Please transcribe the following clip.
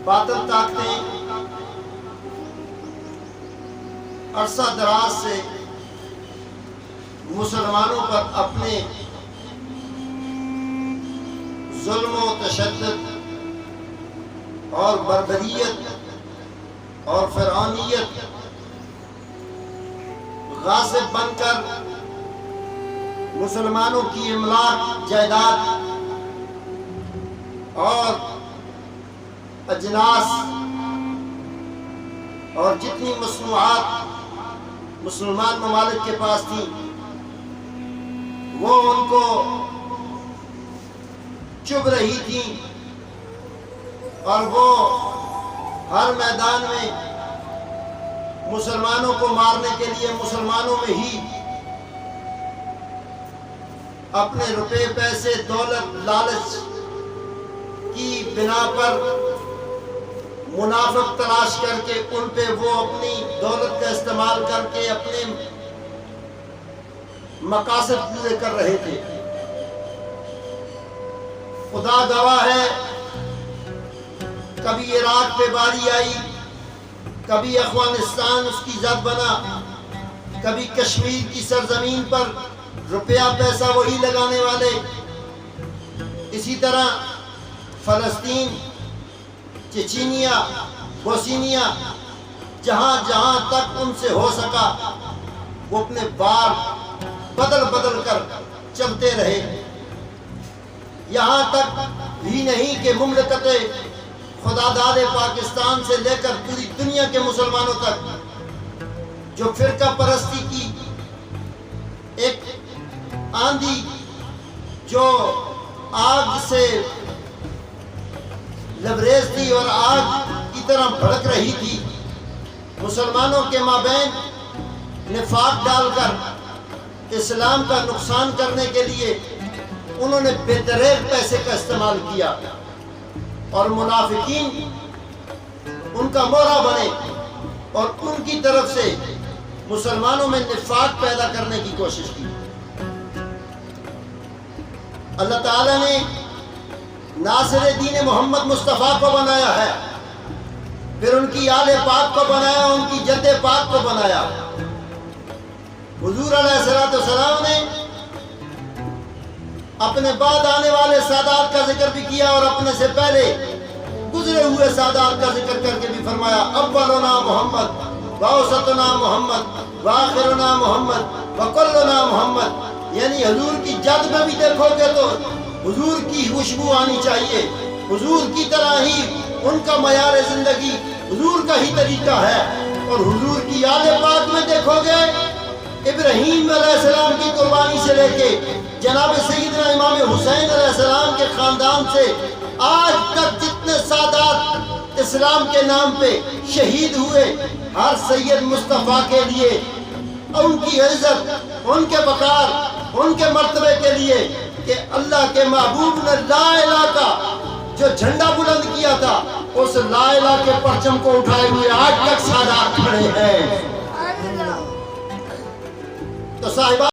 باطل طاقتیں عرصہ دراز سے مسلمانوں پر اپنے ظلم و تشدد اور بربریت اور فرعونیت غاصب بن کر مسلمانوں کی املاک، جائیداد اور اجناس اور جتنی مصنوعات مسلمان ممالک کے پاس تھیں وہ ان کو چبھ رہی تھیں، اور وہ ہر میدان میں مسلمانوں کو مارنے کے لیے مسلمانوں میں ہی اپنے روپے، پیسے، دولت، لالچ کی بنا پر منافق تلاش کر کے ان پہ وہ اپنی دولت کا استعمال کر کے اپنے مقاصد پورے کر رہے تھے۔ خدا گواہ ہے، کبھی عراق پہ باری آئی، کبھی افغانستان اس کی زد بنا، کبھی کشمیر کی سرزمین پر روپیہ پیسہ وہی لگانے والے، اسی طرح فلسطین، چچینیا، بوسنیا، جہاں جہاں تک ان سے ہو سکا وہ اپنے بار بدل بدل کر چلتے رہے، یہاں تک بھی نہیں کہ مملکت خدا داد پاکستان سے لے کر پوری دنیا کے مسلمانوں تک جو فرقہ پرستی کی ایک آندھی جو آگ سے لبریز تھی اور آگ کی طرح بھڑک رہی تھی، مسلمانوں کے مابین نفاق ڈال کر اسلام کا نقصان کرنے کے لیے انہوں نے بے دریغ پیسے کا استعمال کیا، اور منافقین ان کا مورا بنے اور ان کی طرف سے مسلمانوں میں نفاق پیدا کرنے کی کوشش کی۔ اللہ تعالیٰ نے ناصر دین محمد مصطفیٰ کو بنایا ہے، پھر ان کی آل پاک کو بنایا، ان کی جد پاک کو بنایا۔ حضور علیہ السلام نے اپنے بعد آنے والے سادات کا ذکر بھی کیا اور اپنے سے پہلے گزرے ہوئے سادات کا ذکر کر کے بھی فرمایا، اولنا محمد واوسطنا محمد واخرنا محمد وکلنا محمد، یعنی حضور کی جد میں بھی دیکھو گے تو حضور کی خوشبو آنی چاہیے، حضور کی طرح ہی ان کا معیار زندگی حضور کا ہی طریقہ ہے، اور حضور کی آل پاک میں دیکھو گے ابراہیم علیہ السلام کی قربانی سے لے کے جناب سیدنا امام حسین علیہ السلام کے خاندان سے آج تک جتنے سادات اسلام کے نام پہ شہید ہوئے، ہر سید مصطفیٰ کے لیے ان کی عزت، ان کے وقار، ان کے مرتبے کے لیے کہ اللہ کے محبوب نے لا الہ کا جو جھنڈا بلند کیا تھا اس لا الہ کے پرچم کو اٹھائے ہوئے آج تک سادات کھڑے ہیں۔ تو صاحبہ